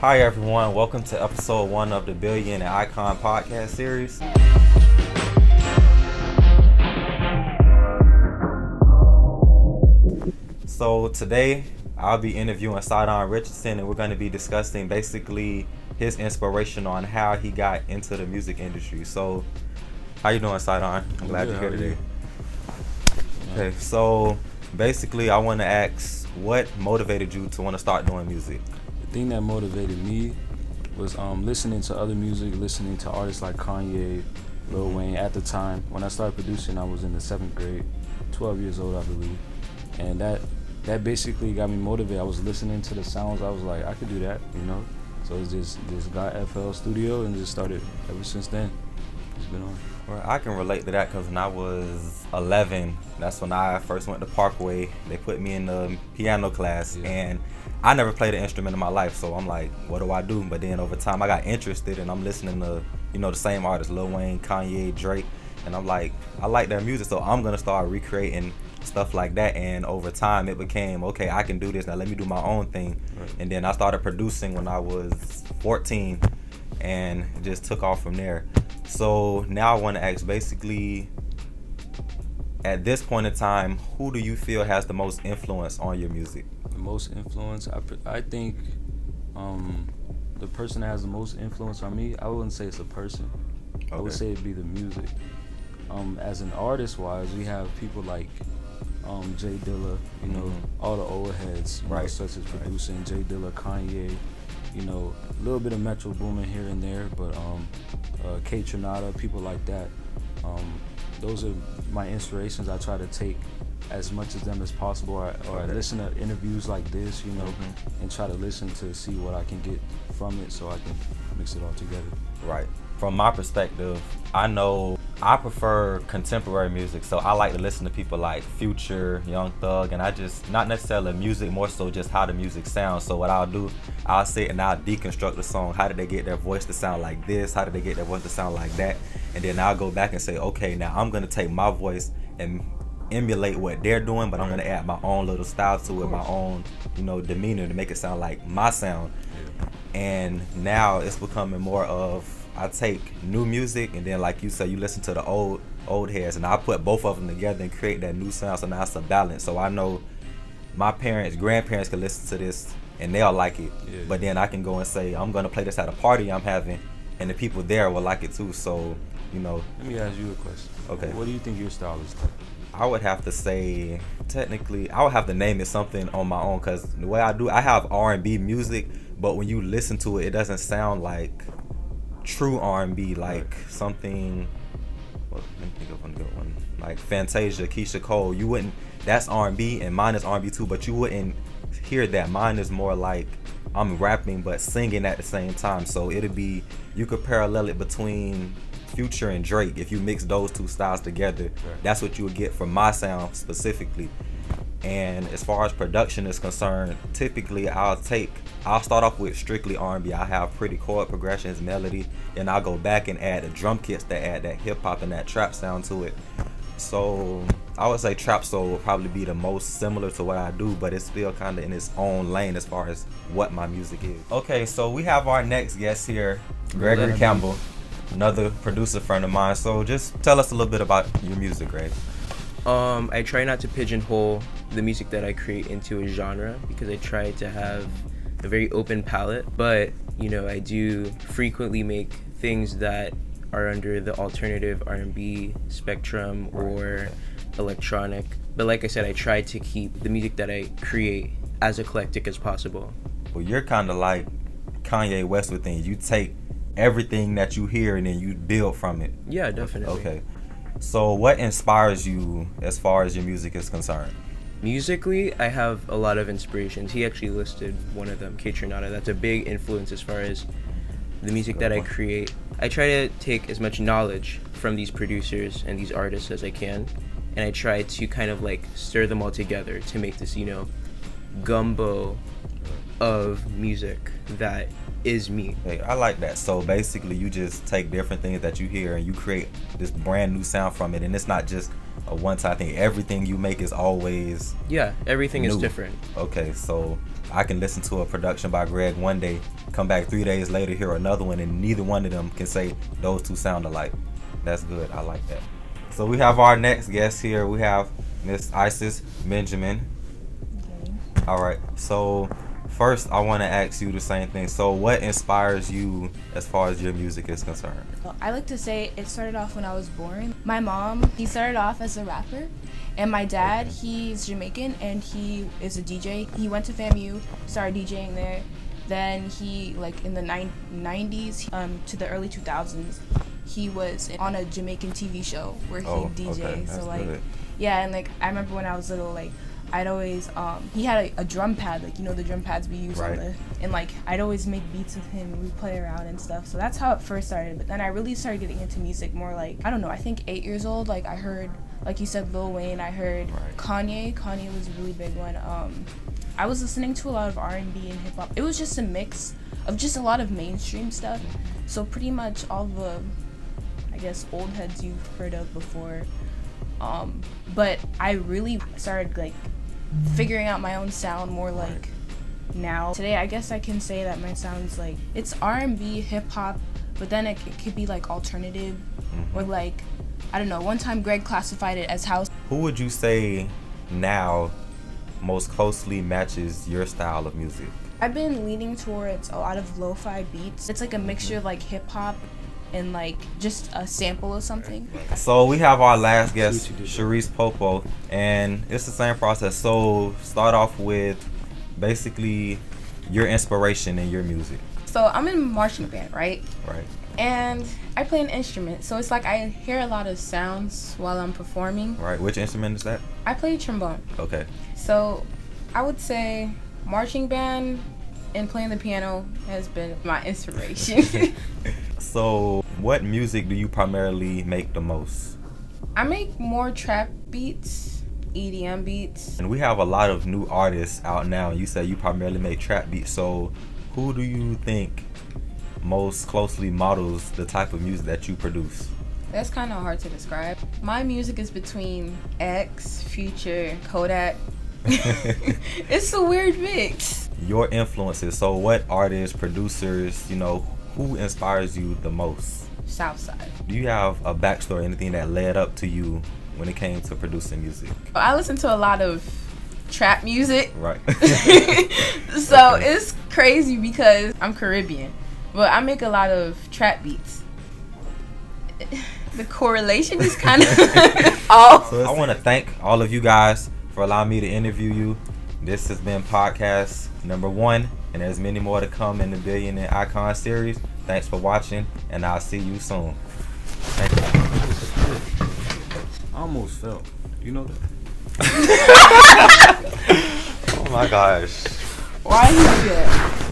Hi everyone, welcome to episode 1 of the Billion and Icon podcast series. So today I'll be interviewing Sidon Richardson, and we're going to be discussing basically his inspiration on how he got into the music industry. So how you doing, Sidon? I'm glad you're here today. Okay, so basically I want to ask, what motivated you to want to start doing music? The thing that motivated me was listening to other music, listening to artists like Kanye, Lil Wayne. At the time, when I started producing, I was in the 7th grade, 12 years old, I believe. And that basically got me motivated. I was listening to the sounds. I was like, I could do that, you know? So it's just this guy FL Studio, and just started ever since then. It's been on. Well, I can relate to that because when I was 11, that's when I first went to Parkway. They put me in the piano class, and I never played an instrument in my life, so I'm like, what do I do? But then over time, I got interested, and I'm listening to, the same artists, Lil Wayne, Kanye, Drake, and I'm like, I like their music, so I'm gonna start recreating stuff like that. And over time, it became, okay, I can do this, now let me do my own thing. Right. And then I started producing when I was 14, and it just took off from there. So now I want to ask, basically, at this point in time, who do you feel has the most influence on your music? The most influence, I think the person that has the most influence on me, I wouldn't say it's a person. Okay. I would say it'd be the music. As an artist wise, we have people like Jay Dilla, all the old heads, right, such as producing, Jay Dilla, Kanye, a little bit of Metro Boomin here and there, but Kaytranada, people like that. Those are my inspirations. I try to take as much of them as possible, or I listen to interviews like this, and try to listen to see what I can get from it, so I can mix it all together. Right. From my perspective, I know I prefer contemporary music, so I like to listen to people like Future, Young Thug, and I just, not necessarily music, more so just how the music sounds. So what I'll do, I'll sit and I'll deconstruct the song. How did they get their voice to sound like this? How did they get their voice to sound like that? And then I'll go back and say, okay, now I'm gonna take my voice and emulate what they're doing, but I'm gonna add my own little style to it, my own, demeanor to make it sound like my sound. And now it's becoming more of, I take new music, and then like you say, you listen to the old heads, and I put both of them together and create that new sound. So now it's a balance. So I know my parents, grandparents can listen to this and they'll like it, but then I can go and say, I'm gonna play this at a party I'm having, and the people there will like it too. So let me ask you a question. Okay. What do you think your style is like? I would have to say, technically, I would have to name it something on my own, because the way I do, I have R&B music, but when you listen to it, it doesn't sound like true R&B, like something, well, let me think of one good one, like Fantasia, Keisha Cole. You wouldn't, that's R&B, and mine is R&B too, but you wouldn't hear that. Mine is more like I'm rapping but singing at the same time. So it'd be, you could parallel it between Future and Drake. If you mix those two styles together, that's what you would get from my sound specifically. And as far as production is concerned, typically I'll start off with strictly R&B. I have pretty chord progressions, melody, and I'll go back and add the drum kits that add that hip hop and that trap sound to it. So I would say trap soul will probably be the most similar to what I do, but it's still kind of in its own lane as far as what my music is. Okay, so we have our next guest here, Gregory Campbell, another producer friend of mine. So just tell us a little bit about your music, Greg. I try not to pigeonhole the music that I create into a genre, because I try to have a very open palette, but I do frequently make things that are under the alternative R&B spectrum or electronic. But like I said, I try to keep the music that I create as eclectic as possible. Well, you're kind of like Kanye West with things. You take everything that you hear and then you build from it. Yeah, definitely. Okay. So what inspires you as far as your music is concerned? Musically, I have a lot of inspirations. He actually listed one of them, Kaytranada. That's a big influence as far as the music that I create. I try to take as much knowledge from these producers and these artists as I can, and I try to kind of like stir them all together to make this, gumbo of music that is me. Hey, I like that. So basically you just take different things that you hear and you create this brand new sound from it, and it's not just a one-time thing. Everything you make is always everything is new. different. Okay, so I can listen to a production by Greg one day, come back 3 days later, hear another one, and neither one of them can say those two sound alike. That's good. I like that. So we have our next guest here. We have Miss Isis Benjamin. Okay. All right. So first, I want to ask you the same thing. So what inspires you as far as your music is concerned? Well, I like to say it started off when I was born. My mom, he started off as a rapper. And my dad, he's Jamaican and he is a DJ. He went to FAMU, started DJing there. Then he, like in the 90s to the early 2000s, he was on a Jamaican TV show where he DJ. Okay. So That's like, good. yeah, and like I remember when I was little, like I'd always he had a drum pad, like you know the drum pads we use Right. and like I'd always make beats with him and we'd play around and stuff. So that's how it first started. But then I really started getting into music more like, I don't know, I think 8 years old. Like I heard, like you said, Lil Wayne. I heard Right. Kanye. Kanye was a really big one. I was listening to a lot of R&B and hip hop. It was just a mix of just a lot of mainstream stuff. So pretty much all the, I guess, old heads you've heard of before. But I really started like figuring out my own sound more like now. Today I guess I can say that my sound's like, it's R&B, hip hop, but then it could be like alternative or like, I don't know, one time Greg classified it as house. Who would you say now most closely matches your style of music? I've been leaning towards a lot of lo-fi beats. It's like a mixture of like hip hop and like just a sample of something. So we have our last guest, Sharice Popo, and it's the same process. So start off with basically your inspiration in your music. So I'm in marching band, right? Right. And I play an instrument. So it's like I hear a lot of sounds while I'm performing. Right. Which instrument is that? I play trombone. Okay. So I would say marching band and playing the piano has been my inspiration. So what music do you primarily make the most? I make more trap beats, EDM beats. And we have a lot of new artists out now. You say you primarily make trap beats. So who do you think most closely models the type of music that you produce? That's kind of hard to describe. My music is between X, Future, Kodak. It's a weird mix. Your influences. So what artists, producers, who inspires you the most? Southside. Do you have a backstory, anything that led up to you when it came to producing music? I listen to a lot of trap music. Right. So it's crazy because I'm Caribbean, but I make a lot of trap beats. The correlation is kind of off. So I want to thank all of you guys for allowing me to interview you. This has been podcast number 1, and there's many more to come in the Billionaire Icon series. Thanks for watching, and I'll see you soon. Thank you. I almost fell. You know that? Oh my gosh. Why you do that?